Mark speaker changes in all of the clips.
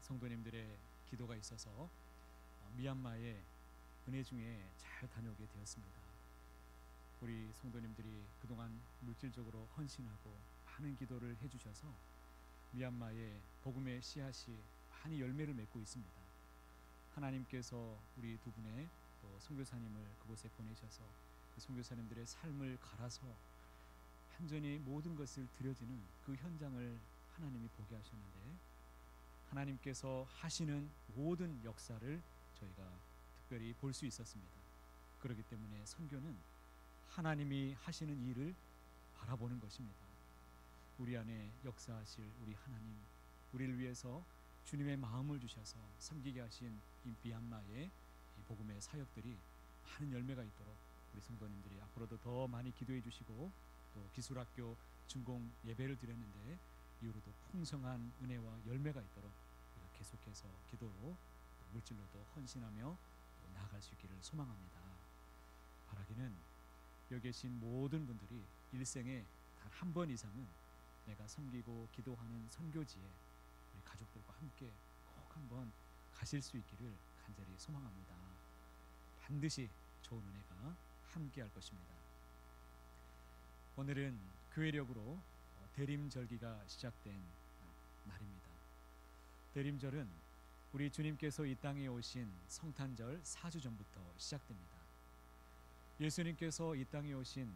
Speaker 1: 성도님들의 기도가 있어서 미얀마에 은혜 중에 잘 다녀오게 되었습니다. 우리 성도님들이 그동안 물질적으로 헌신하고 많은 기도를 해주셔서 미얀마의 복음의 씨앗이 많이 열매를 맺고 있습니다. 하나님께서 우리 두 분의 또 선교사님을 그곳에 보내셔서 그 선교사님들의 삶을 갈아서 완전히 모든 것을 드려지는 그 현장을 하나님이 보게 하셨는데, 하나님께서 하시는 모든 역사를 저희가 특별히 볼 수 있었습니다. 그렇기 때문에 선교는 하나님이 하시는 일을 바라보는 것입니다. 우리 안에 역사하실 우리 하나님, 우리를 위해서 주님의 마음을 주셔서 섬기게 하신 이 미얀마의 이 복음의 사역들이 많은 열매가 있도록 우리 성도님들이 앞으로도 더 많이 기도해 주시고, 또 기술학교 준공 예배를 드렸는데 이후로도 풍성한 은혜와 열매가 있도록 우리가 계속해서 기도로 물질로도 헌신하며 또 나아갈 수 있기를 소망합니다. 바라기는 여기 계신 모든 분들이 일생에 단 한 번 이상은 내가 섬기고 기도하는 선교지에 우리 가족들과 함께 꼭 한번 가실 수 있기를 간절히 소망합니다. 반드시 좋은 은혜가 함께 할 것입니다. 오늘은 교회력으로 대림절기가 시작된 날입니다. 대림절은 우리 주님께서 이 땅에 오신 성탄절 4주 전부터 시작됩니다. 예수님께서 이 땅에 오신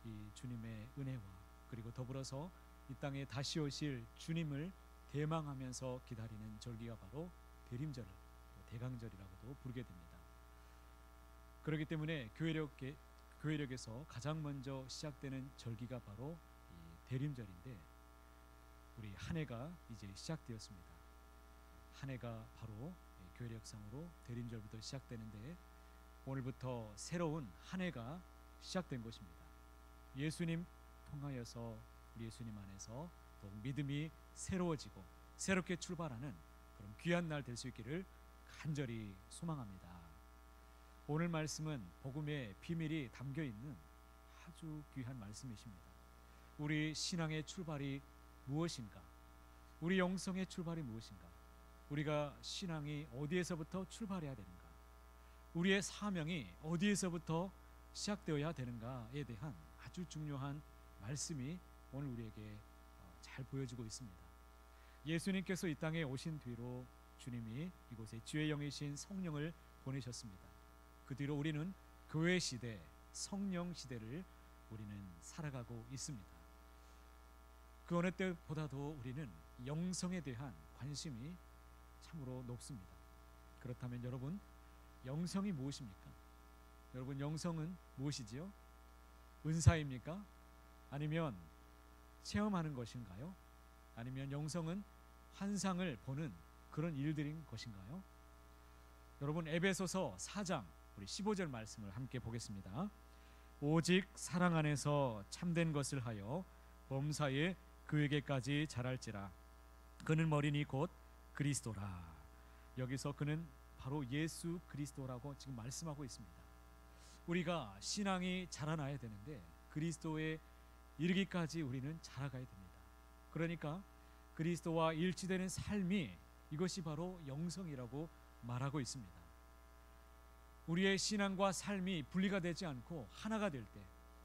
Speaker 1: 이 주님의 은혜와 그리고 더불어서 이 땅에 다시 오실 주님을 대망하면서 기다리는 절기가 바로 대림절, 대강절이라고도 부르게 됩니다. 그렇기 때문에 교회력에서 가장 먼저 시작되는 절기가 바로 이 대림절인데, 우리 한 해가 이제 시작되었습니다. 한 해가 바로 교회력상으로 대림절부터 시작되는데, 오늘부터 새로운 한 해가 시작된 것입니다. 예수님 통하여서 우리 예수님 안에서 또 믿음이 새로워지고 새롭게 출발하는 그런 귀한 날 될 수 있기를 간절히 소망합니다. 오늘 말씀은 복음의 비밀이 담겨 있는 아주 귀한 말씀이십니다. 우리 신앙의 출발이 무엇인가? 우리 영성의 출발이 무엇인가? 우리가 신앙이 어디에서부터 출발해야 되는가? 우리의 사명이 어디에서부터 시작되어야 되는가에 대한 아주 중요한 말씀이 오늘 우리에게 잘 보여지고 있습니다. 예수님께서 이 땅에 오신 뒤로 주님이 이곳에 주의 영이신 성령을 보내셨습니다. 그 뒤로 우리는 교회 시대, 성령 시대를 우리는 살아가고 있습니다. 그 어느 때보다도 우리는 영성에 대한 관심이 참으로 높습니다. 그렇다면 여러분, 영성이 무엇입니까? 여러분, 영성은 무엇이지요? 은사입니까? 아니면 체험하는 것인가요? 아니면 영성은 환상을 보는 그런 일들인 것인가요? 여러분, 에베소서 4장 우리 15절 말씀을 함께 보겠습니다. 오직 사랑 안에서 참된 것을 하여 범사에 그에게까지 자랄지라. 그는 머리니 곧 그리스도라. 여기서 그는 바로 예수 그리스도라고 지금 말씀하고 있습니다. 우리가 신앙이 자라나야 되는데 그리스도에 이르기까지 우리는 자라가야 됩니다. 그러니까 그리스도와 일치되는 삶이, 이것이 바로 영성이라고 말하고 있습니다. 우리의 신앙과 삶이 분리가 되지 않고 하나가 될 때,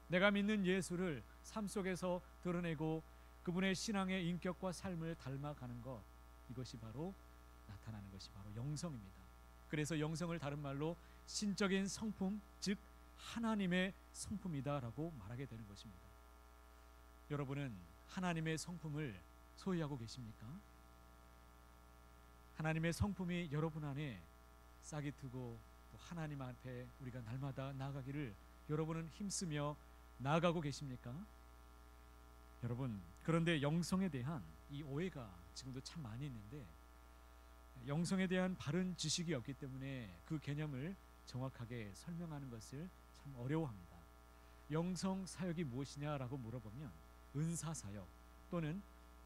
Speaker 1: 내가 믿는 예수를 삶 속에서 드러내고 그분의 신앙의 인격과 삶을 닮아가는 것, 이것이 바로 나타나는 것이 바로 영성입니다. 그래서 영성을 다른 말로 신적인 성품, 즉 하나님의 성품이다라고 말하게 되는 것입니다. 여러분은 하나님의 성품을 소유하고 계십니까? 하나님의 성품이 여러분 안에 싹이 트고 또 하나님 앞에 우리가 날마다 나아가기를 여러분은 힘쓰며 나아가고 계십니까? 여러분, 그런데 영성에 대한 이 오해가 지금도 참 많이 있는데, 영성에 대한 바른 지식이 없기 때문에 그 개념을 정확하게 설명하는 것을 참 어려워합니다. 영성 사역이 무엇이냐라고 물어보면 은사 사역 또는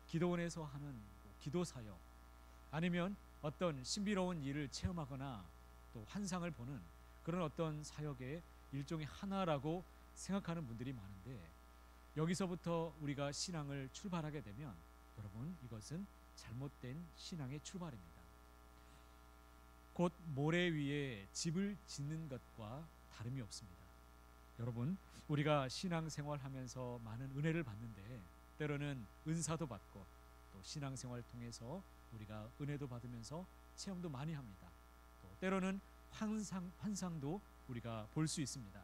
Speaker 1: 기도원에서 하는 기도 사역, 아니면 어떤 신비로운 일을 체험하거나 또 환상을 보는 그런 어떤 사역의 일종의 하나라고 생각하는 분들이 많은데, 여기서부터 우리가 신앙을 출발하게 되면 여러분, 이것은 잘못된 신앙의 출발입니다. 곧 모래 위에 집을 짓는 것과 다름이 없습니다. 여러분, 우리가 신앙생활하면서 많은 은혜를 받는데 때로는 은사도 받고 또 신앙생활을 통해서 우리가 은혜도 받으면서 체험도 많이 합니다. 또 때로는 환상도 우리가 볼 수 있습니다.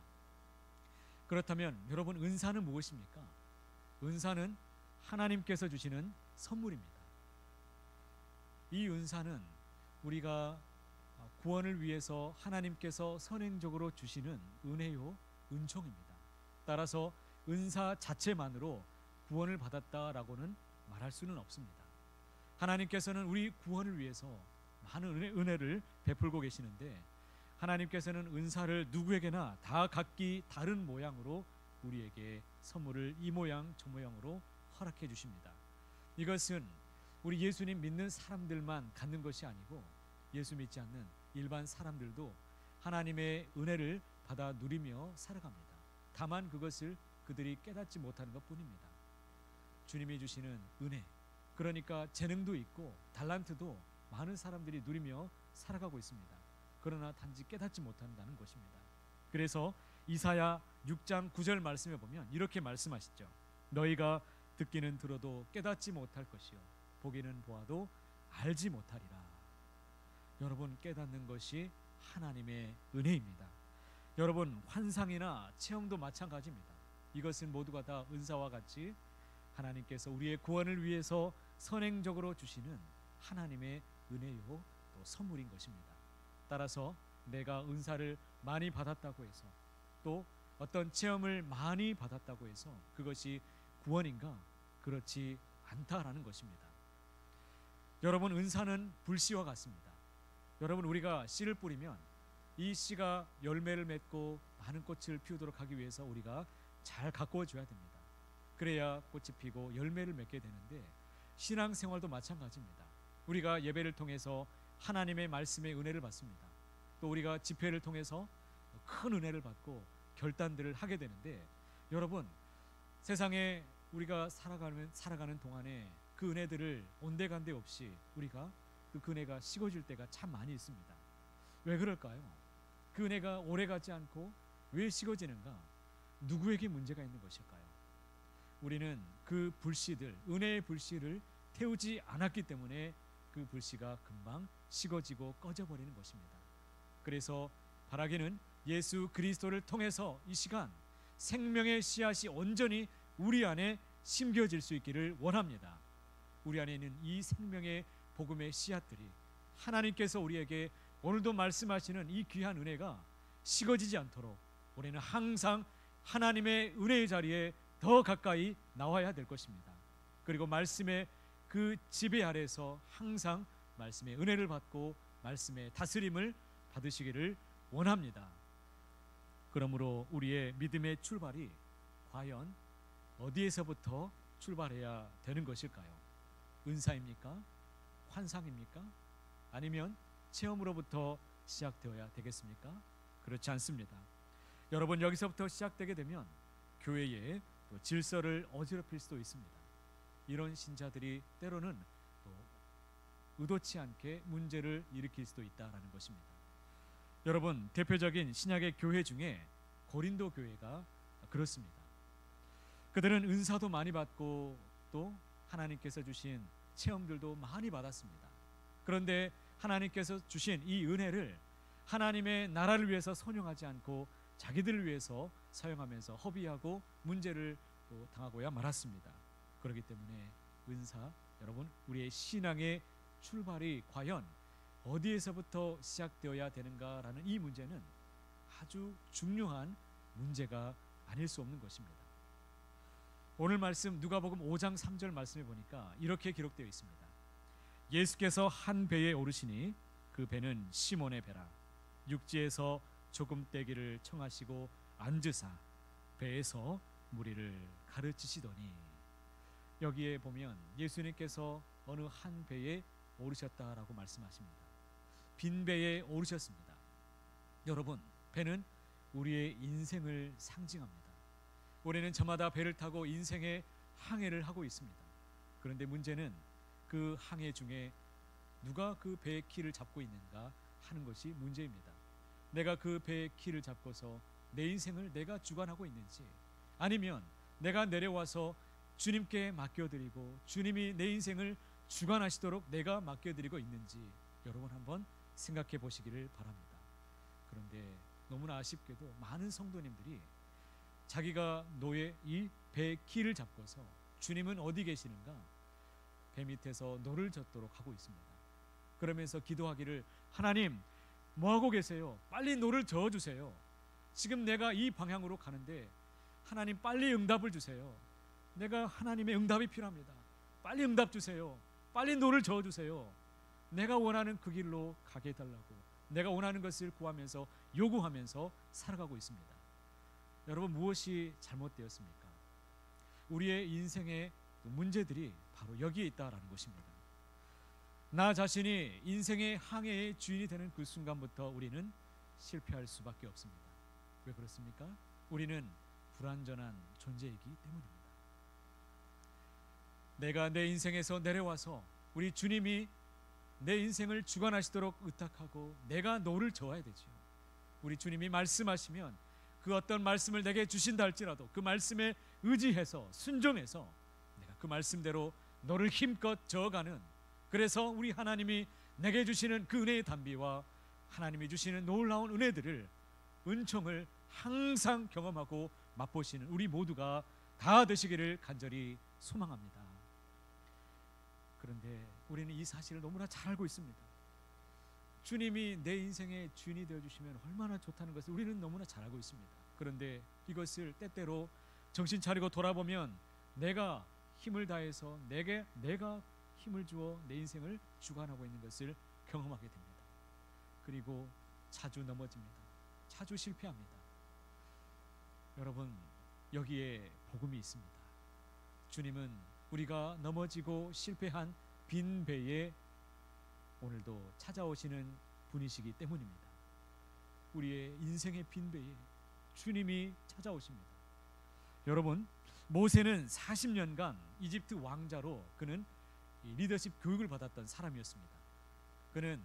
Speaker 1: 그렇다면 여러분, 은사는 무엇입니까? 은사는 하나님께서 주시는 선물입니다. 이 은사는 우리가 구원을 위해서 하나님께서 선행적으로 주시는 은혜요 은총입니다. 따라서 은사 자체만으로 구원을 받았다라고는 말할 수는 없습니다. 하나님께서는 우리 구원을 위해서 많은 은혜를 베풀고 계시는데 하나님께서는 은사를 누구에게나 다 각기 다른 모양으로 우리에게 선물을 이 모양 저 모양으로 허락해 주십니다. 이것은 우리 예수님 믿는 사람들만 갖는 것이 아니고 예수 믿지 않는 일반 사람들도 하나님의 은혜를 받아 누리며 살아갑니다. 다만 그것을 그들이 깨닫지 못하는 것뿐입니다. 주님이 주시는 은혜, 그러니까 재능도 있고 달란트도 많은 사람들이 누리며 살아가고 있습니다. 그러나 단지 깨닫지 못한다는 것입니다. 그래서 이사야 6장 9절 말씀에 보면 이렇게 말씀하시죠. 너희가 듣기는 들어도 깨닫지 못할 것이요 보기는 보아도 알지 못하리라. 여러분, 깨닫는 것이 하나님의 은혜입니다. 여러분, 환상이나 체험도 마찬가지입니다. 이것은 모두가 다 은사와 같이 하나님께서 우리의 구원을 위해서 선행적으로 주시는 하나님의 은혜요 또 선물인 것입니다. 따라서 내가 은사를 많이 받았다고 해서 또 어떤 체험을 많이 받았다고 해서 그것이 구원인가? 그렇지 않다라는 것입니다. 여러분, 은사는 불씨와 같습니다. 여러분, 우리가 씨를 뿌리면 이 씨가 열매를 맺고 많은 꽃을 피우도록 하기 위해서 우리가 잘 가꾸어 줘야 됩니다. 그래야 꽃이 피고 열매를 맺게 되는데 신앙생활도 마찬가지입니다. 우리가 예배를 통해서 하나님의 말씀의 은혜를 받습니다. 또 우리가 집회를 통해서 큰 은혜를 받고 결단들을 하게 되는데 여러분, 세상에 우리가 살아가는 동안에 그 은혜들을 온데간데 없이 우리가 그 은혜가 식어질 때가 참 많이 있습니다. 왜 그럴까요? 그 은혜가 오래가지 않고 왜 식어지는가? 누구에게 문제가 있는 것일까요? 우리는 그 불씨들, 은혜의 불씨를 태우지 않았기 때문에 그 불씨가 금방 식어지고 꺼져버리는 것입니다. 그래서 바라기는 예수 그리스도를 통해서 이 시간 생명의 씨앗이 온전히 우리 안에 심겨질 수 있기를 원합니다. 우리 안에 있는 이 생명의 복음의 씨앗들이 하나님께서 우리에게 오늘도 말씀하시는 이 귀한 은혜가 식어지지 않도록 우리는 항상 하나님의 은혜의 자리에 더 가까이 나와야 될 것입니다. 그리고 말씀의 그 지배 아래에서 항상 말씀의 은혜를 받고 말씀의 다스림을 받으시기를 원합니다. 그러므로 우리의 믿음의 출발이 과연 어디에서부터 출발해야 되는 것일까요? 은사입니까? 환상입니까? 아니면 체험으로부터 시작되어야 되겠습니까? 그렇지 않습니다. 여러분, 여기서부터 시작되게 되면 교회의 또 질서를 어지럽힐 수도 있습니다. 이런 신자들이 때로는 또 의도치 않게 문제를 일으킬 수도 있다라는 것입니다. 여러분, 대표적인 신약의 교회 중에 고린도 교회가 그렇습니다. 그들은 은사도 많이 받고 또 하나님께서 주신 체험들도 많이 받았습니다. 그런데 하나님께서 주신 이 은혜를 하나님의 나라를 위해서 선용하지 않고 자기들을 위해서 사용하면서 허비하고 문제를 또 당하고야 말았습니다. 그렇기 때문에 은사, 여러분, 우리의 신앙의 출발이 과연 어디에서부터 시작되어야 되는가라는 이 문제는 아주 중요한 문제가 아닐 수 없는 것입니다. 오늘 말씀 누가복음 5장 3절 말씀에 보니까 이렇게 기록되어 있습니다. 예수께서 한 배에 오르시니 그 배는 시몬의 배라. 육지에서 조금 떼기를 청하시고 앉으사 배에서 무리를 가르치시더니. 여기에 보면 예수님께서 어느 한 배에 오르셨다라고 말씀하십니다. 빈 배에 오르셨습니다. 여러분, 배는 우리의 인생을 상징합니다. 우리는 저마다 배를 타고 인생의 항해를 하고 있습니다. 그런데 문제는 그 항해 중에 누가 그 배의 키를 잡고 있는가? 하는 것이 문제입니다. 내가 그 배의 키를 잡고서 내 인생을 내가 주관하고 있는지, 아니면 내가 내려와서 주님께 맡겨드리고 주님이 내 인생을 주관하시도록 내가 맡겨드리고 있는지 여러분 한번 생각해 보시기를 바랍니다. 그런데 너무나 아쉽게도 많은 성도님들이 자기가 노예 이 배의 키를 잡고서 주님은 어디 계시는가, 배 밑에서 노를 젓도록 하고 있습니다. 그러면서 기도하기를, 하나님 뭐하고 계세요? 빨리 노를 저어주세요. 지금 내가 이 방향으로 가는데 하나님 빨리 응답을 주세요. 내가 하나님의 응답이 필요합니다. 빨리 응답 주세요. 빨리 노를 저어주세요. 내가 원하는 그 길로 가게 해달라고, 내가 원하는 것을 구하면서 요구하면서 살아가고 있습니다. 여러분, 무엇이 잘못되었습니까? 우리의 인생의 문제들이 바로 여기에 있다라는 것입니다. 나 자신이 인생의 항해의 주인이 되는 그 순간부터 우리는 실패할 수밖에 없습니다. 왜 그렇습니까? 우리는 불완전한 존재이기 때문입니다. 내가 내 인생에서 내려와서 우리 주님이 내 인생을 주관하시도록 의탁하고 내가 노를 저어야 되죠. 우리 주님이 말씀하시면 그 어떤 말씀을 내게 주신다 할지라도 그 말씀에 의지해서 순종해서 내가 그 말씀대로 너를 힘껏 저어가는, 그래서 우리 하나님이 내게 주시는 그 은혜의 단비와 하나님이 주시는 놀라운 은혜들을, 은총을 항상 경험하고 맛보시는 우리 모두가 다 되시기를 간절히 소망합니다. 그런데 우리는 이 사실을 너무나 잘 알고 있습니다. 주님이 내 인생의 주인이 되어주시면 얼마나 좋다는 것을 우리는 너무나 잘 알고 있습니다. 그런데 이것을 때때로 정신 차리고 돌아보면 내가 힘을 다해서 내가 힘을 주어 내 인생을 주관하고 있는 것을 경험하게 됩니다. 그리고 자주 넘어집니다. 자주 실패합니다. 여러분, 여기에 복음이 있습니다. 주님은 우리가 넘어지고 실패한 빈 배에 오늘도 찾아오시는 분이시기 때문입니다. 우리의 인생의 빈 배에 주님이 찾아오십니다. 여러분, 모세는 40년간 이집트 왕자로 그는 리더십 교육을 받았던 사람이었습니다. 그는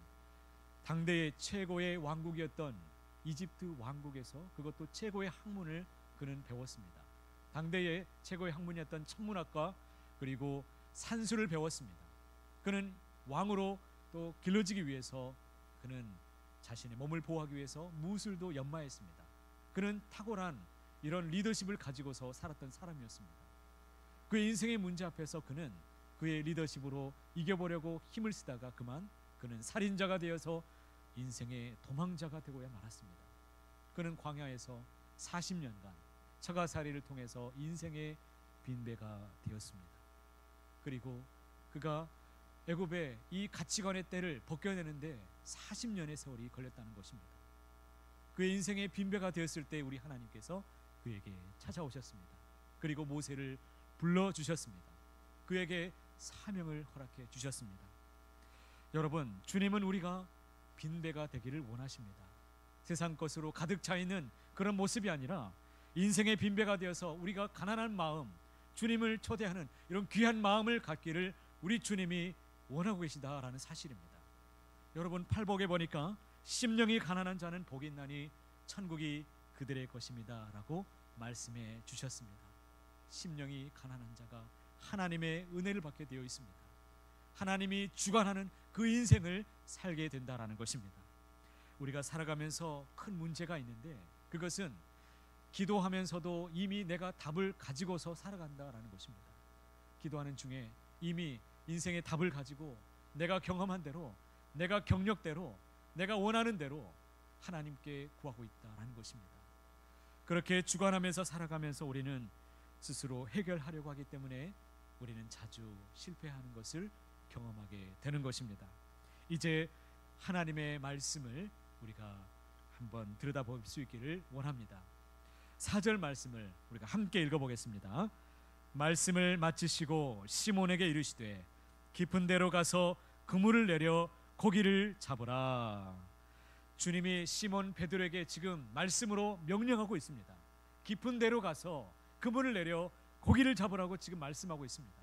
Speaker 1: 당대의 최고의 왕국이었던 이집트 왕국에서 그것도 최고의 학문을 그는 배웠습니다. 당대의 최고의 학문이었던 천문학과 그리고 산수를 배웠습니다. 그는 왕으로 또 길러지기 위해서 그는 자신의 몸을 보호하기 위해서 무술도 연마했습니다. 그는 탁월한 이런 리더십을 가지고서 살았던 사람이었습니다. 그의 인생의 문제 앞에서 그는 그의 리더십으로 이겨보려고 힘을 쓰다가 그만 그는 살인자가 되어서 인생의 도망자가 되고야 말았습니다. 그는 광야에서 40년간 처가살이를 통해서 인생의 빈배가 되었습니다. 그리고 그가 애굽의 이 가치관의 때를 벗겨내는데 40년의 세월이 걸렸다는 것입니다. 그의 인생의 빈배가 되었을 때 우리 하나님께서 그에게 찾아오셨습니다. 그리고 모세를 불러주셨습니다. 그에게 사명을 허락해 주셨습니다. 여러분, 주님은 우리가 빈배가 되기를 원하십니다. 세상 것으로 가득 차 있는 그런 모습이 아니라 인생의 빈배가 되어서 우리가 가난한 마음, 주님을 초대하는 이런 귀한 마음을 갖기를 우리 주님이 원하고 계시다라는 사실입니다. 여러분, 팔복에 보니까 심령이 가난한 자는 복이 있나니 천국이 그들의 것입니다 라고 말씀해 주셨습니다. 심령이 가난한 자가 하나님의 은혜를 받게 되어 있습니다. 하나님이 주관하는 그 인생을 살게 된다라는 것입니다. 우리가 살아가면서 큰 문제가 있는데 그것은 기도하면서도 이미 내가 답을 가지고서 살아간다라는 것입니다. 기도하는 중에 이미 인생의 답을 가지고 내가 경험한 대로, 내가 경력대로, 내가 원하는 대로 하나님께 구하고 있다라는 것입니다. 그렇게 주관하면서 살아가면서 우리는 스스로 해결하려고 하기 때문에 우리는 자주 실패하는 것을 경험하게 되는 것입니다. 이제 하나님의 말씀을 우리가 한번 들여다볼 수 있기를 원합니다. 4절 말씀을 우리가 함께 읽어보겠습니다. 말씀을 마치시고 시몬에게 이르시되 깊은 데로 가서 그물을 내려 고기를 잡으라. 주님이 시몬 베드로에게 지금 말씀으로 명령하고 있습니다. 깊은 데로 가서 그물을 내려 고기를 잡으라고 지금 말씀하고 있습니다.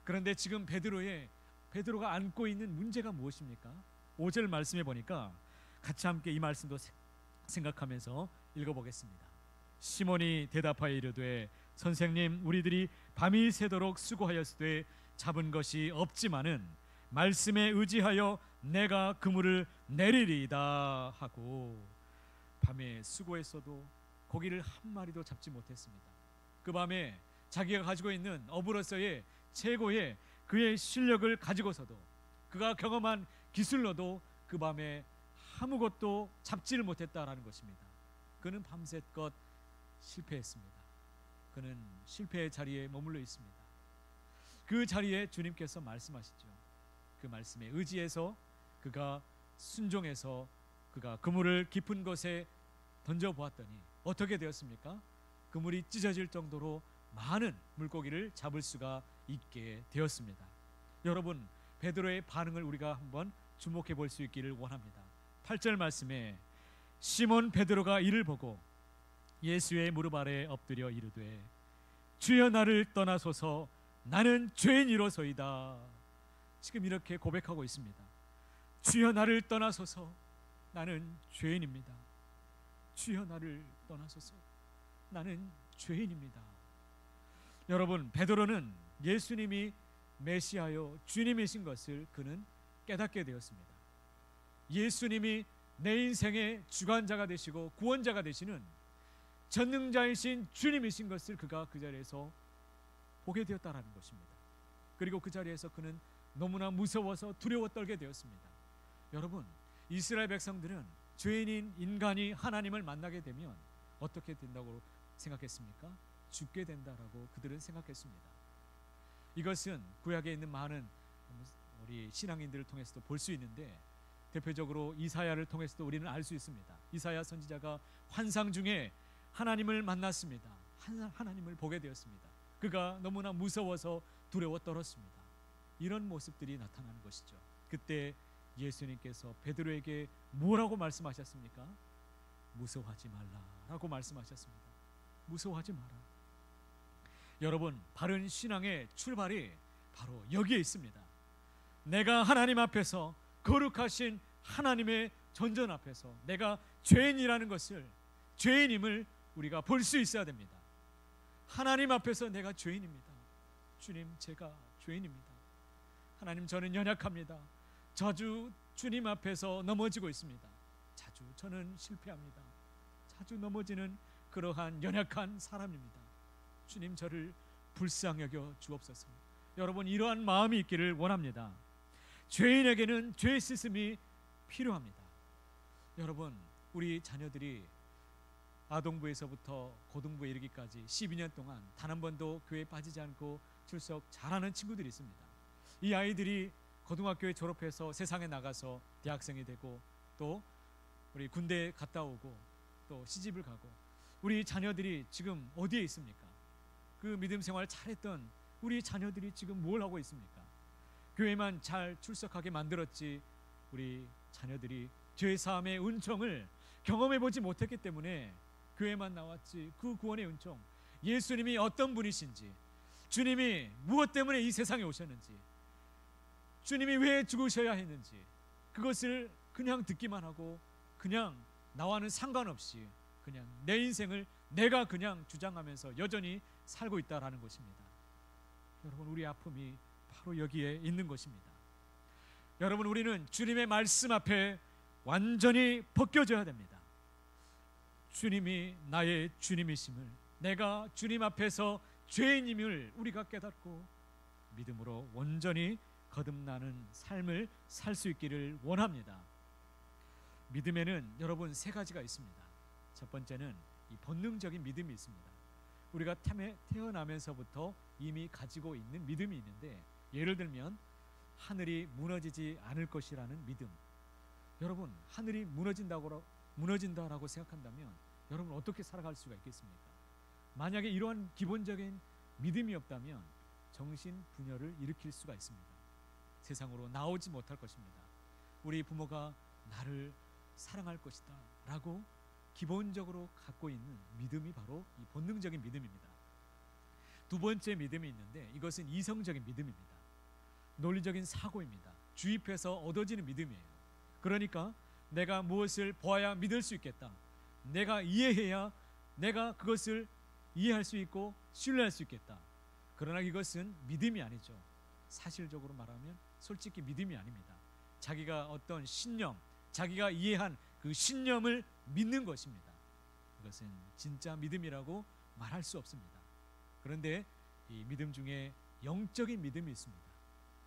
Speaker 1: 그런데 지금 베드로가 안고 있는 문제가 무엇입니까? 5절 말씀해 보니까 같이 함께 이 말씀도 생각하면서 읽어보겠습니다. 시몬이 대답하여 이르되 선생님, 우리들이 밤이 새도록 수고하였으되 잡은 것이 없지만은 말씀에 의지하여 내가 그물을 내리리이다 하고, 밤에 수고했어도 고기를 한 마리도 잡지 못했습니다. 그 밤에 자기가 가지고 있는 어부로서의 최고의 그의 실력을 가지고서도, 그가 경험한 기술로도 그 밤에 아무것도 잡지를 못했다라는 것입니다. 그는 밤새껏 실패했습니다. 그는 실패의 자리에 머물러 있습니다. 그 자리에 주님께서 말씀하시죠. 그 말씀에 의지해서 그가 순종해서 그가 그물을 깊은 곳에 던져보았더니 어떻게 되었습니까? 그물이 찢어질 정도로 많은 물고기를 잡을 수가 있게 되었습니다. 여러분, 베드로의 반응을 우리가 한번 주목해 볼 수 있기를 원합니다. 8절 말씀에 시몬 베드로가 이를 보고 예수의 무릎 아래 엎드려 이르되 주여 나를 떠나소서 나는 죄인이로소이다. 지금 이렇게 고백하고 있습니다. 주여 나를 떠나소서 나는 죄인입니다. 주여 나를 떠나소서 나는 죄인입니다. 여러분, 베드로는 예수님이 메시아요 주님이신 것을 그는 깨닫게 되었습니다. 예수님이 내 인생의 주관자가 되시고 구원자가 되시는 전능자이신 주님이신 것을 그가 그 자리에서 보게 되었다라는 것입니다. 그리고 그 자리에서 그는 너무나 무서워서 두려워 떨게 되었습니다. 여러분, 이스라엘 백성들은 죄인인 인간이 하나님을 만나게 되면 어떻게 된다고 생각했습니까? 죽게 된다라고 그들은 생각했습니다. 이것은 구약에 있는 많은 우리 신앙인들을 통해서도 볼 수 있는데, 대표적으로 이사야를 통해서도 우리는 알 수 있습니다. 이사야 선지자가 환상 중에 하나님을 만났습니다. 하나님을 보게 되었습니다. 그가 너무나 무서워서 두려워 떨었습니다. 이런 모습들이 나타나는 것이죠. 그때 예수님께서 베드로에게 뭐라고 말씀하셨습니까? 무서워하지 말라라고 말씀하셨습니다. 무서워하지 마라. 여러분, 바른 신앙의 출발이 바로 여기에 있습니다. 내가 하나님 앞에서, 거룩하신 하나님의 전전 앞에서 내가 죄인이라는 것을, 죄인임을 우리가 볼 수 있어야 됩니다. 하나님 앞에서 내가 죄인입니다. 주님, 제가 죄인입니다. 하나님, 저는 연약합니다. 자주 주님 앞에서 넘어지고 있습니다. 자주 저는 실패합니다. 자주 넘어지는 그러한 연약한 사람입니다. 주님, 저를 불쌍히 여겨 주옵소서. 여러분, 이러한 마음이 있기를 원합니다. 죄인에게는 죄 씻음이 필요합니다. 여러분, 우리 자녀들이 아동부에서부터 고등부에 이르기까지 12년 동안 단 한 번도 교회에 빠지지 않고 출석 잘하는 친구들이 있습니다. 이 아이들이 고등학교에 졸업해서 세상에 나가서 대학생이 되고, 또 우리 군대에 갔다 오고, 또 시집을 가고, 우리 자녀들이 지금 어디에 있습니까? 그 믿음 생활 잘했던 우리 자녀들이 지금 뭘 하고 있습니까? 교회만 잘 출석하게 만들었지 우리 자녀들이 죄 사함의 은총을 경험해 보지 못했기 때문에 교회만 나왔지, 그 구원의 은총, 예수님이 어떤 분이신지, 주님이 무엇 때문에 이 세상에 오셨는지, 주님이 왜 죽으셔야 했는지, 그것을 그냥 듣기만 하고 그냥 나와는 상관없이 그냥 내 인생을 내가 그냥 주장하면서 여전히 살고 있다라는 것입니다. 여러분, 우리 아픔이 바로 여기에 있는 것입니다. 여러분, 우리는 주님의 말씀 앞에 완전히 벗겨져야 됩니다. 주님이 나의 주님이심을, 내가 주님 앞에서 죄인임을 우리가 깨닫고 믿음으로 온전히 거듭나는 삶을 살 수 있기를 원합니다. 믿음에는 여러분 세 가지가 있습니다. 첫 번째는 이 본능적인 믿음이 있습니다. 우리가 태어나면서부터 이미 가지고 있는 믿음이 있는데, 예를 들면 하늘이 무너지지 않을 것이라는 믿음. 여러분, 하늘이 무너진다라고 생각한다면 여러분 어떻게 살아갈 수가 있겠습니까? 만약에 이러한 기본적인 믿음이 없다면 정신분열을 일으킬 수가 있습니다. 세상으로 나오지 못할 것입니다. 우리 부모가 나를 사랑할 것이다 라고 기본적으로 갖고 있는 믿음이 바로 이 본능적인 믿음입니다. 두 번째 믿음이 있는데, 이것은 이성적인 믿음입니다. 논리적인 사고입니다. 주입해서 얻어지는 믿음이에요. 그러니까 내가 무엇을 보아야 믿을 수 있겠다. 내가 이해해야 내가 그것을 이해할 수 있고 신뢰할 수 있겠다. 그러나 이것은 믿음이 아니죠. 사실적으로 말하면 솔직히 믿음이 아닙니다. 자기가 어떤 신념, 자기가 이해한 그 신념을 믿는 것입니다. 이것은 진짜 믿음이라고 말할 수 없습니다. 그런데 이 믿음 중에 영적인 믿음이 있습니다.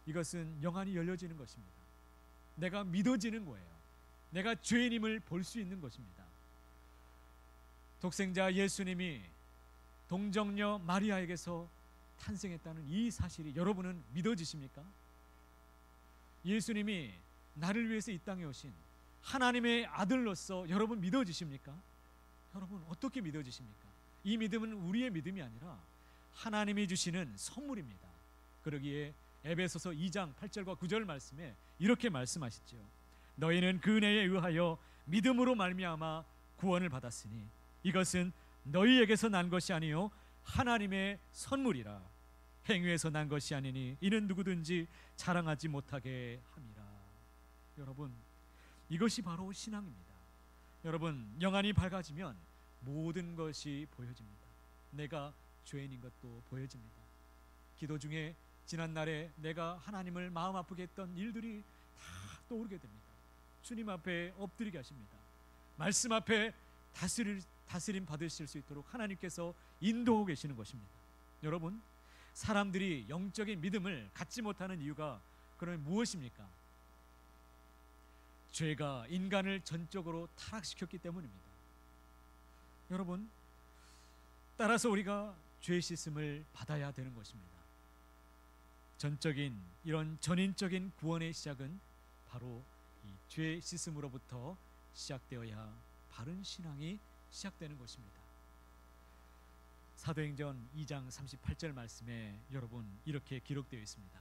Speaker 1: 이것은 영안이 열려지는 것입니다. 내가 믿어지는 거예요. 내가 죄인임을 볼 수 있는 것입니다. 독생자 예수님이 동정녀 마리아에게서 탄생했다는 이 사실이 여러분은 믿어지십니까? 예수님이 나를 위해서 이 땅에 오신 하나님의 아들로서 여러분 믿어지십니까? 여러분 어떻게 믿어지십니까? 이 믿음은 우리의 믿음이 아니라 하나님이 주시는 선물입니다. 그러기에 에베소서 2장 8절과 9절 말씀에 이렇게 말씀하시죠. 너희는 그 은혜에 의하여 믿음으로 말미암아 구원을 받았으니 이것은 너희에게서 난 것이 아니요 하나님의 선물이라. 행위에서 난 것이 아니니 이는 누구든지 자랑하지 못하게 함이라. 여러분, 이것이 바로 신앙입니다. 여러분, 영안이 밝아지면 모든 것이 보여집니다. 내가 죄인인 것도 보여집니다. 기도 중에 지난날에 내가 하나님을 마음 아프게 했던 일들이 다 떠오르게 됩니다. 주님 앞에 엎드리게 하십니다. 말씀 앞에 다스림 받으실 수 있도록 하나님께서 인도하고 계시는 것입니다. 여러분, 사람들이 영적인 믿음을 갖지 못하는 이유가 그러면 무엇입니까? 죄가 인간을 전적으로 타락시켰기 때문입니다. 여러분, 따라서 우리가 죄 씻음을 받아야 되는 것입니다. 전적인 이런 전인적인 구원의 시작은 바로 이 죄 씻음으로부터 시작되어야 바른 신앙이 시작되는 것입니다. 사도행전 2장 38절 말씀에 여러분 이렇게 기록되어 있습니다.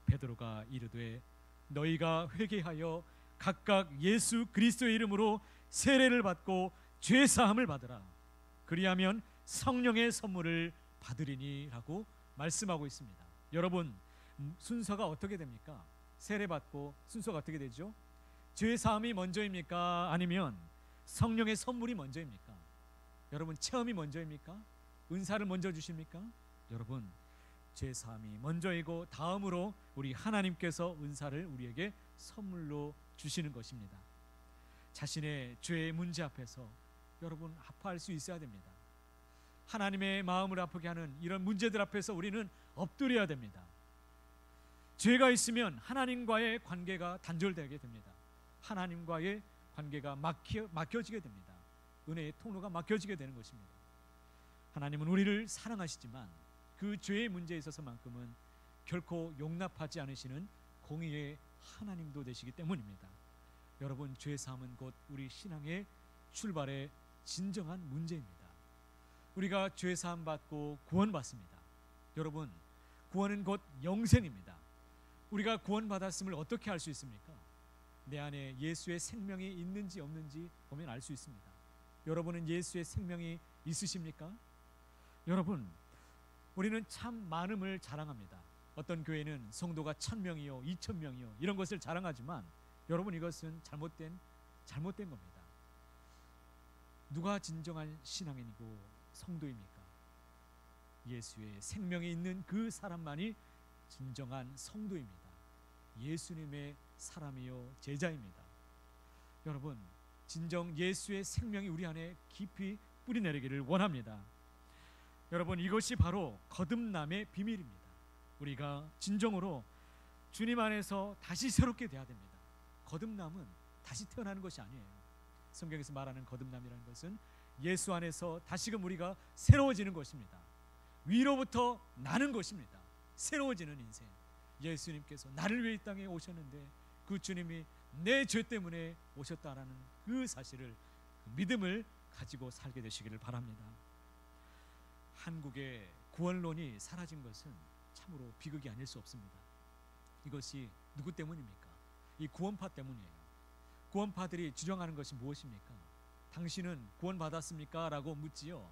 Speaker 1: 베드로가 이르되 너희가 회개하여 각각 예수 그리스도의 이름으로 세례를 받고 죄 사함을 받으라. 그리하면 성령의 선물을 받으리니라고 말씀하고 있습니다. 여러분, 순서가 어떻게 됩니까? 세례 받고 순서가 어떻게 되죠? 죄 사함이 먼저입니까? 아니면 성령의 선물이 먼저입니까? 여러분, 체험이 먼저입니까? 은사를 먼저 주십니까? 여러분, 죄 사함이 먼저이고 다음으로 우리 하나님께서 은사를 우리에게 선물로 주시는 것입니다. 자신의 죄의 문제 앞에서 여러분 아파할 수 있어야 됩니다. 하나님의 마음을 아프게 하는 이런 문제들 앞에서 우리는 엎드려야 됩니다. 죄가 있으면 하나님과의 관계가 단절되게 됩니다. 하나님과의 관계가 막혀지게 됩니다. 은혜의 통로가 막혀지게 되는 것입니다. 하나님은 우리를 사랑하시지만 그 죄의 문제에 있어서만큼은 결코 용납하지 않으시는 공의의 하나님도 되시기 때문입니다. 여러분, 죄 사함은 곧 우리 신앙의 출발의 진정한 문제입니다. 우리가 죄 사함 받고 구원받습니다. 여러분, 구원은 곧 영생입니다. 우리가 구원받았음을 어떻게 알 수 있습니까? 내 안에 예수의 생명이 있는지 없는지 보면 알 수 있습니다. 여러분은 예수의 생명이 있으십니까? 여러분, 우리는 참 많음을 자랑합니다. 어떤 교회는 성도가 1000명이요 2000명이요 이런 것을 자랑하지만 여러분, 이것은 잘못된 겁니다. 누가 진정한 신앙인이고 성도입니까? 예수의 생명이 있는 그 사람만이 진정한 성도입니다. 예수님의 사람이요 제자입니다. 여러분, 진정 예수의 생명이 우리 안에 깊이 뿌리내리기를 원합니다. 여러분, 이것이 바로 거듭남의 비밀입니다. 우리가 진정으로 주님 안에서 다시 새롭게 돼야 됩니다. 거듭남은 다시 태어나는 것이 아니에요. 성경에서 말하는 거듭남이라는 것은 예수 안에서 다시금 우리가 새로워지는 것입니다. 위로부터 나는 것입니다. 새로워지는 인생. 예수님께서 나를 위해 이 땅에 오셨는데 그 주님이 내 죄 때문에 오셨다라는 그 사실을, 그 믿음을 가지고 살게 되시기를 바랍니다. 한국의 구원론이 사라진 것은 참으로 비극이 아닐 수 없습니다. 이것이 누구 때문입니까? 이 구원파 때문이에요. 구원파들이 주장하는 것이 무엇입니까? 당신은 구원받았습니까? 라고 묻지요.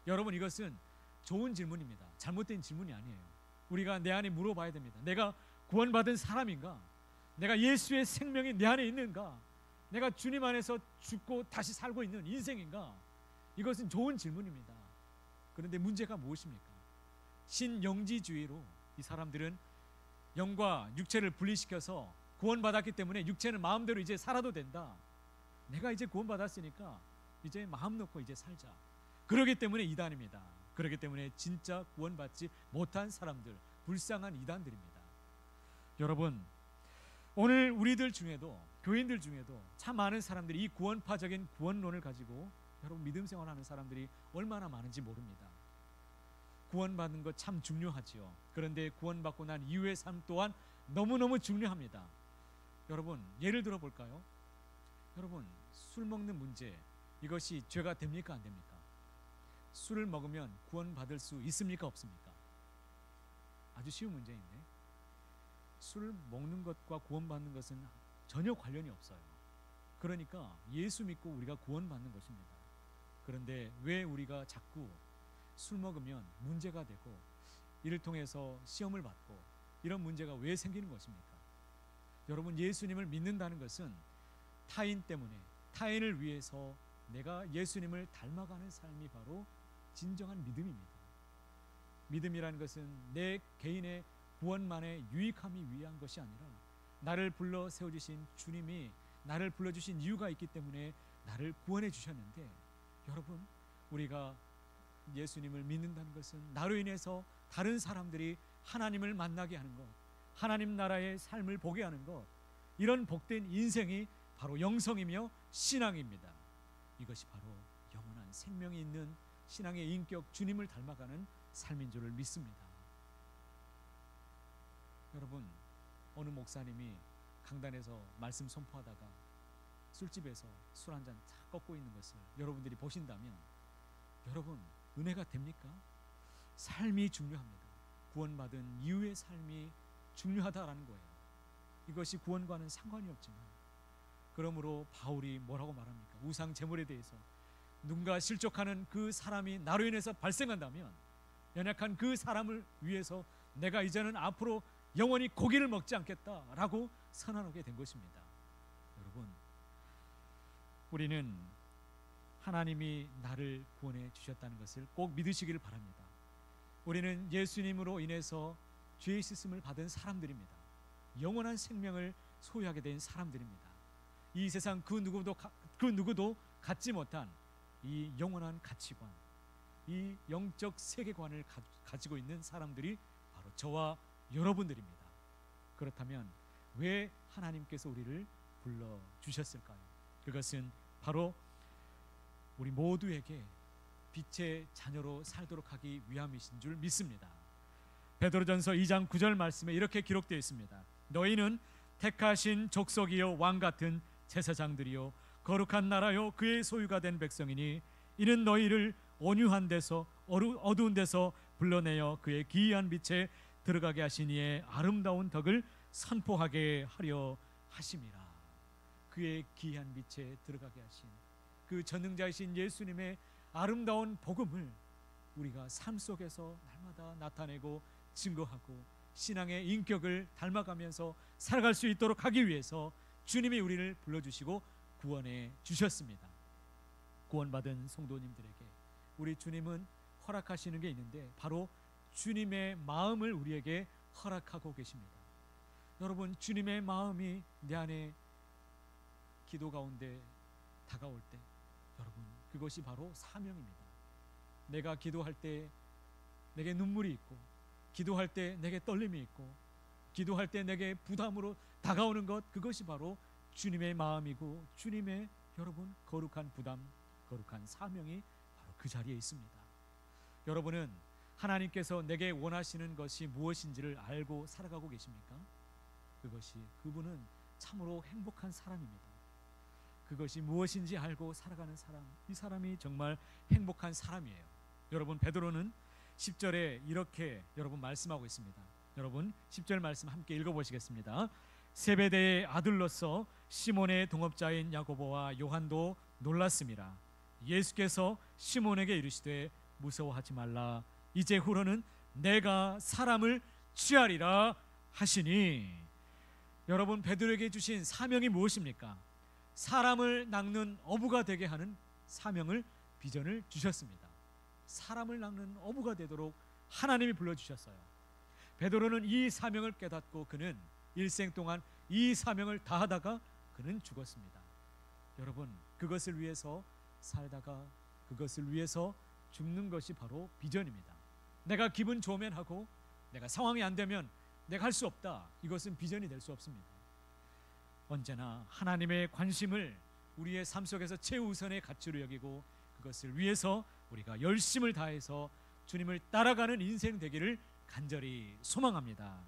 Speaker 1: 여러분, 이것은 좋은 질문입니다. 잘못된 질문이 아니에요. 우리가 내 안에 물어봐야 됩니다. 내가 구원받은 사람인가? 내가 예수의 생명이 내 안에 있는가? 내가 주님 안에서 죽고 다시 살고 있는 인생인가? 이것은 좋은 질문입니다. 그런데 문제가 무엇입니까? 신영지주의로 이 사람들은 영과 육체를 분리시켜서 구원받았기 때문에 육체는 마음대로 이제 살아도 된다. 내가 이제 구원받았으니까 이제 마음 놓고 이제 살자. 그러기 때문에 이단입니다. 그렇기 때문에 진짜 구원받지 못한 사람들, 불쌍한 이단들입니다. 여러분, 오늘 우리들 중에도, 교인들 중에도 참 많은 사람들이 이 구원파적인 구원론을 가지고 여러분 믿음 생활하는 사람들이 얼마나 많은지 모릅니다. 구원받는 것 참 중요하지요. 그런데 구원받고 난 이후의 삶 또한 너무너무 중요합니다. 여러분, 예를 들어 볼까요? 여러분, 술 먹는 문제, 이것이 죄가 됩니까, 안 됩니까? 술을 먹으면 구원받을 수 있습니까, 없습니까? 아주 쉬운 문제인데, 술을 먹는 것과 구원받는 것은 전혀 관련이 없어요. 그러니까 예수 믿고 우리가 구원받는 것입니다. 그런데 왜 우리가 자꾸 술 먹으면 문제가 되고 이를 통해서 시험을 받고 이런 문제가 왜 생기는 것입니까? 여러분, 예수님을 믿는다는 것은 타인 때문에, 타인을 위해서 내가 예수님을 닮아가는 삶이 바로 진정한 믿음입니다. 믿음이라는 것은 내 개인의 구원만의 유익함이 위한 것이 아니라 나를 불러 세워주신 주님이 나를 불러주신 이유가 있기 때문에 나를 구원해 주셨는데, 여러분, 우리가 예수님을 믿는다는 것은 나로 인해서 다른 사람들이 하나님을 만나게 하는 것, 하나님 나라의 삶을 보게 하는 것, 이런 복된 인생이 바로 영성이며 신앙입니다. 이것이 바로 영원한 생명이 있는 신앙의 인격, 주님을 닮아가는 삶인 줄을 믿습니다. 여러분, 어느 목사님이 강단에서 말씀 선포하다가 술집에서 술 한 잔 탁 꺾고 있는 것을 여러분들이 보신다면, 여러분, 은혜가 됩니까? 삶이 중요합니다. 구원받은 이후의 삶이 중요하다라는 거예요. 이것이 구원과는 상관이 없지만, 그러므로 바울이 뭐라고 말합니까? 우상 제물에 대해서 누군가 실족하는 그 사람이 나로 인해서 발생한다면 연약한 그 사람을 위해서 내가 이제는 앞으로 영원히 고기를 먹지 않겠다라고 선언하게 된 것입니다. 여러분, 우리는 하나님이 나를 구원해 주셨다는 것을 꼭 믿으시기를 바랍니다. 우리는 예수님으로 인해서 죄의 씻음을 받은 사람들입니다. 영원한 생명을 소유하게 된 사람들입니다. 이 세상 그 누구도 갖지 못한 이 영원한 가치관, 이 영적 세계관을 가지고 있는 사람들이 바로 저와 여러분들입니다. 그렇다면 왜 하나님께서 우리를 불러주셨을까요? 그것은 바로 우리 모두에게 빛의 자녀로 살도록 하기 위함이신 줄 믿습니다. 베드로전서 2장 9절 말씀에 이렇게 기록되어 있습니다. 너희는 택하신 족속이요 왕같은 제사장들이요 거룩한 나라요 그의 소유가 된 백성이니 이는 너희를 온유한 데서 어두운 데서 불러내어 그의 기이한 빛에 들어가게 하신 이의 아름다운 덕을 선포하게 하려 하심이라. 그의 기이한 빛에 들어가게 하신 그 전능자이신 예수님의 아름다운 복음을 우리가 삶 속에서 날마다 나타내고 증거하고 신앙의 인격을 닮아가면서 살아갈 수 있도록 하기 위해서 주님이 우리를 불러주시고 구원해 주셨습니다. 구원받은 성도님들에게 우리 주님은 허락하시는 게 있는데 바로 주님의 마음을 우리에게 허락하고 계십니다. 여러분, 주님의 마음이 내 안에 기도 가운데 다가올 때, 여러분, 그것이 바로 사명입니다. 내가 기도할 때 내게 눈물이 있고, 기도할 때 내게 떨림이 있고, 기도할 때 내게 부담으로 다가오는 것, 그것이 바로 주님의 마음이고 주님의 여러분 거룩한 부담, 거룩한 사명이 바로 그 자리에 있습니다. 여러분은 하나님께서 내게 원하시는 것이 무엇인지를 알고 살아가고 계십니까? 그분은 참으로 행복한 사람입니다. 그것이 무엇인지 알고 살아가는 사람, 이 사람이 정말 행복한 사람이에요. 여러분, 베드로는 10절에 이렇게 여러분 말씀하고 있습니다. 여러분 10절 말씀 함께 읽어보시겠습니다. 세베대의 아들로서 시몬의 동업자인 야고보와 요한도 놀랐습니다. 예수께서 시몬에게 이르시되 무서워하지 말라. 이제후로는 내가 사람을 취하리라 하시니. 여러분, 베드로에게 주신 사명이 무엇입니까? 사람을 낚는 어부가 되게 하는 사명을, 비전을 주셨습니다. 사람을 낚는 어부가 되도록 하나님이 불러주셨어요. 베드로는 이 사명을 깨닫고 그는 일생 동안 이 사명을 다하다가 그는 죽었습니다. 여러분, 그것을 위해서 살다가 그것을 위해서 죽는 것이 바로 비전입니다. 내가 기분 좋으면 하고 내가 상황이 안 되면 내가 할 수 없다, 이것은 비전이 될 수 없습니다. 언제나 하나님의 관심을 우리의 삶 속에서 최우선의 가치로 여기고 그것을 위해서 우리가 열심을 다해서 주님을 따라가는 인생 되기를 간절히 소망합니다.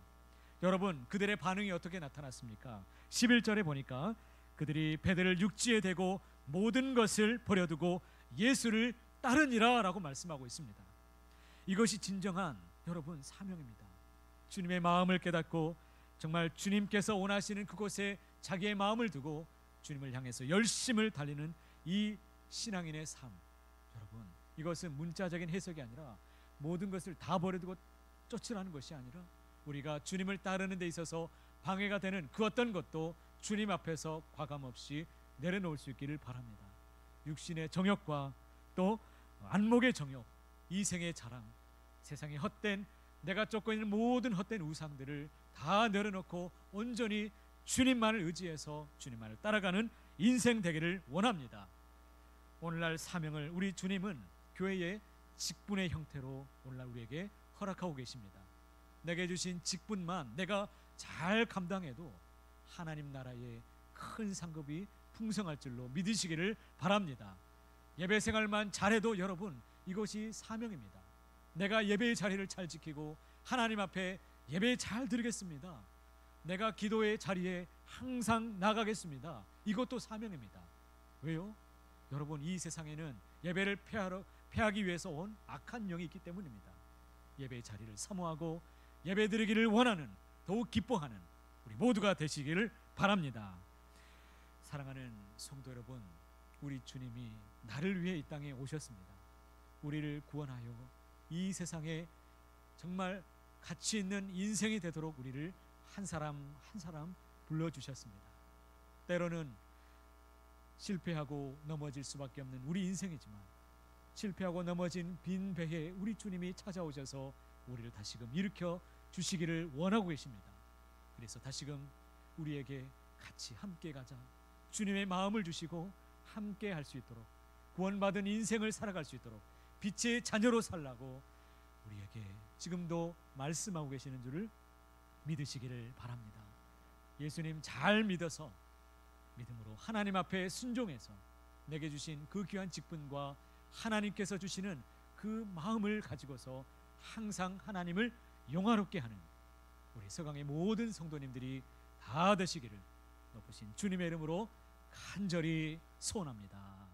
Speaker 1: 여러분, 그들의 반응이 어떻게 나타났습니까? 11절에 보니까 그들이 베드로를 육지에 대고 모든 것을 버려두고 예수를 따르니라 라고 말씀하고 있습니다. 이것이 진정한 여러분 사명입니다. 주님의 마음을 깨닫고 정말 주님께서 원하시는 그곳에 자기의 마음을 두고 주님을 향해서 열심을 달리는 이 신앙인의 삶, 여러분, 이것은 문자적인 해석이 아니라 모든 것을 다 버려두고 쫓으라는 것이 아니라 우리가 주님을 따르는 데 있어서 방해가 되는 그 어떤 것도 주님 앞에서 과감없이 내려놓을 수 있기를 바랍니다. 육신의 정욕과 또 안목의 정욕, 이생의 자랑, 세상의 헛된, 내가 쫓고 있는 모든 헛된 우상들을 다 내려놓고 온전히 주님만을 의지해서 주님만을 따라가는 인생 되기를 원합니다. 오늘날 사명을 우리 주님은 교회의 직분의 형태로 오늘날 우리에게 허락하고 계십니다. 내게 주신 직분만 내가 잘 감당해도 하나님 나라의 큰 상급이 풍성할 줄로 믿으시기를 바랍니다. 예배 생활만 잘해도 여러분, 이것이 사명입니다. 내가 예배의 자리를 잘 지키고 하나님 앞에 예배 잘 드리겠습니다. 내가 기도의 자리에 항상 나가겠습니다. 이것도 사명입니다. 왜요? 여러분, 이 세상에는 예배를 폐하기 위해서 온 악한 영이 있기 때문입니다. 예배의 자리를 사모하고 예배 드리기를 원하는, 더욱 기뻐하는 우리 모두가 되시기를 바랍니다. 사랑하는 성도 여러분, 우리 주님이 나를 위해 이 땅에 오셨습니다. 우리를 구원하여 이 세상에 정말 가치 있는 인생이 되도록 우리를 한 사람 한 사람 불러주셨습니다. 때로는 실패하고 넘어질 수밖에 없는 우리 인생이지만 실패하고 넘어진 빈 배에 우리 주님이 찾아오셔서 우리를 다시금 일으켜 주시기를 원하고 계십니다. 그래서 다시금 우리에게 같이 함께 가자, 주님의 마음을 주시고 함께 할 수 있도록, 구원받은 인생을 살아갈 수 있도록 빛의 자녀로 살라고 우리에게 지금도 말씀하고 계시는 줄을 믿으시기를 바랍니다. 예수님 잘 믿어서 믿음으로 하나님 앞에 순종해서 내게 주신 그 귀한 직분과 하나님께서 주시는 그 마음을 가지고서 항상 하나님을 영화롭게 하는 우리 서강의 모든 성도님들이 다 되시기를 높으신 주님의 이름으로 간절히 소원합니다.